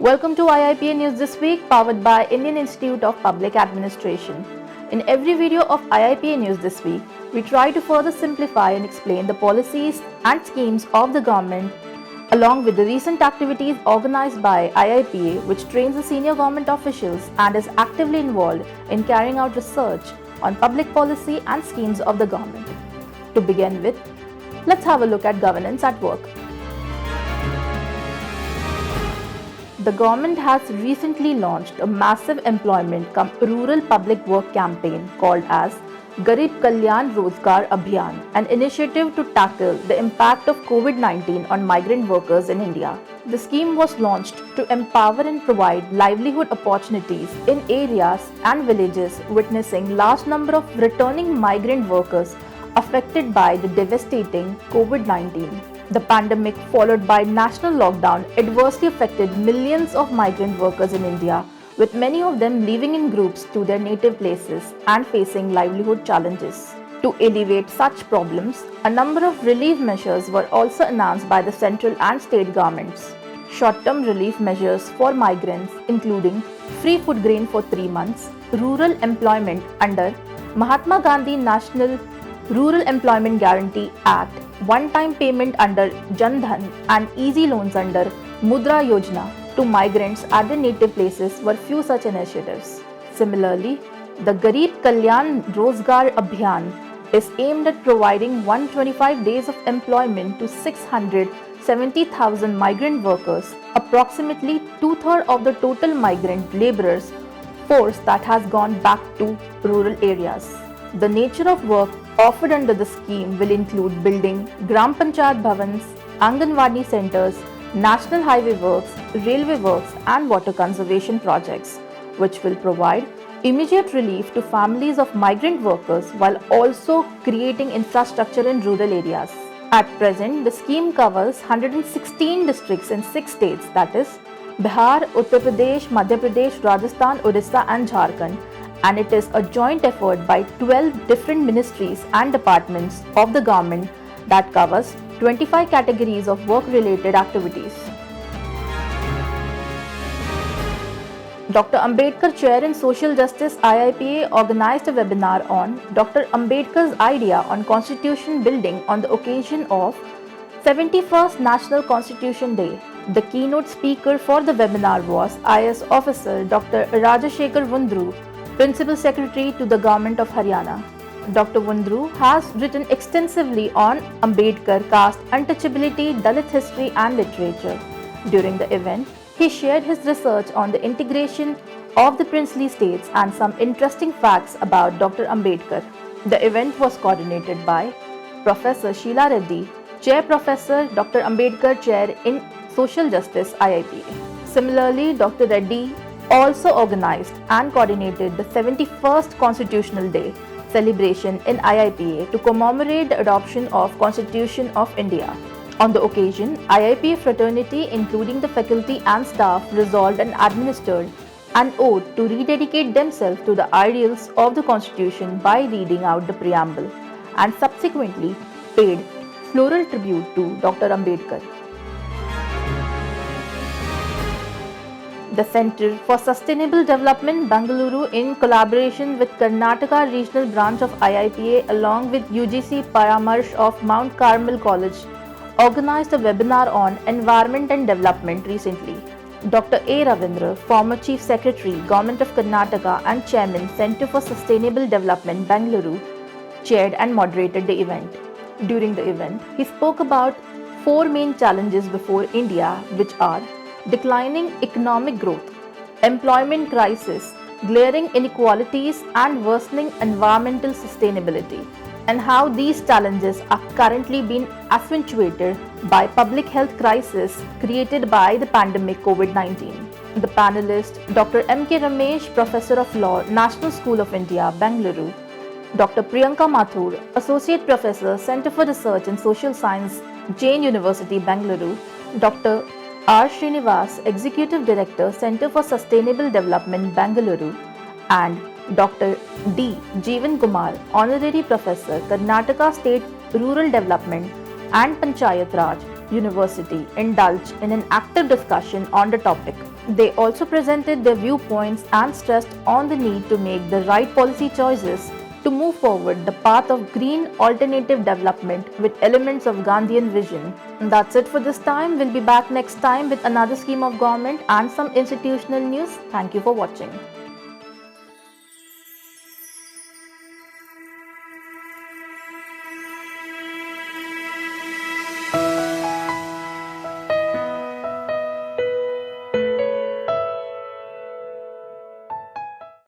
Welcome to IIPA News This Week, powered by Indian Institute of Public Administration. In every video of IIPA News This Week, we try to further simplify and explain the policies and schemes of the government, along with the recent activities organized by IIPA, which trains the senior government officials and is actively involved in carrying out research on public policy and schemes of the government. To begin with, let's have a look at governance at work. The government has recently launched a massive employment rural public work campaign called as Garib Kalyan Rozgar Abhiyan, an initiative to tackle the impact of COVID-19 on migrant workers in India. The scheme was launched to empower and provide livelihood opportunities in areas and villages witnessing large number of returning migrant workers affected by the devastating COVID-19. The pandemic, followed by national lockdown, adversely affected millions of migrant workers in India, with many of them living in groups to their native places and facing livelihood challenges. To alleviate such problems, a number of relief measures were also announced by the central and state governments. Short-term relief measures for migrants, including free food grain for 3 months, rural employment under Mahatma Gandhi National Rural Employment Guarantee Act, one-time payment under Jan Dhan and easy loans under Mudra Yojana to migrants at their native places were few such initiatives. Similarly, the Garib Kalyan Rozgar Abhiyan is aimed at providing 125 days of employment to 670,000 migrant workers, approximately two-thirds of the total migrant laborers force that has gone back to rural areas. The nature of work offered under the scheme will include building Gram Panchayat Bhavans, Anganwadi centers, national highway works, railway works and water conservation projects, which will provide immediate relief to families of migrant workers while also creating infrastructure in rural areas. At present, the scheme covers 116 districts in 6 states, that is Bihar, Uttar Pradesh, Madhya Pradesh, Rajasthan, Odisha and Jharkhand, and it is a joint effort by 12 different ministries and departments of the government that covers 25 categories of work-related activities. Dr. Ambedkar Chair in Social Justice IIPA organized a webinar on Dr. Ambedkar's idea on constitution building on the occasion of 71st National Constitution Day. The keynote speaker for the webinar was IAS officer Dr. Rajashekhar Wundru, Principal Secretary to the Government of Haryana. Dr. Wundru has written extensively on Ambedkar, caste, untouchability, Dalit history and literature. During the event, he shared his research on the integration of the princely states and some interesting facts about Dr. Ambedkar. The event was coordinated by Professor Sheila Reddy, Chair Professor Dr. Ambedkar Chair in Social Justice IIPA. Similarly, Dr. Reddy also organized and coordinated the 71st Constitutional Day celebration in IIPA to commemorate the adoption of Constitution of India. On the occasion, IIPA fraternity, including the faculty and staff, resolved and administered an oath to rededicate themselves to the ideals of the Constitution by reading out the preamble and subsequently paid floral tribute to Dr. Ambedkar. The Centre for Sustainable Development, Bengaluru, in collaboration with Karnataka Regional Branch of IIPA along with UGC Paramarsh of Mount Carmel College, organized a webinar on environment and development recently. Dr. A. Ravindra, former Chief Secretary, Government of Karnataka and Chairman, Centre for Sustainable Development, Bengaluru, chaired and moderated the event. During the event, he spoke about 4 main challenges before India, which are declining economic growth, employment crisis, glaring inequalities and worsening environmental sustainability, and how these challenges are currently being accentuated by public health crisis created by the pandemic COVID-19. The panelist, Dr. M.K. Ramesh, Professor of Law, National School of India, Bengaluru, Dr. Priyanka Mathur, Associate Professor, Center for Research in Social Science, Jain University, Bengaluru, Dr. R. Srinivas, Executive Director, Center for Sustainable Development, Bengaluru, and Dr. D. Jeevan Kumar, Honorary Professor, Karnataka State Rural Development and Panchayat Raj, University indulged in an active discussion on the topic. They also presented their viewpoints and stressed on the need to make the right policy choices to move forward the path of green alternative development with elements of Gandhian vision. And that's it for this time. We'll be back next time with another scheme of government and some institutional news. Thank you for watching.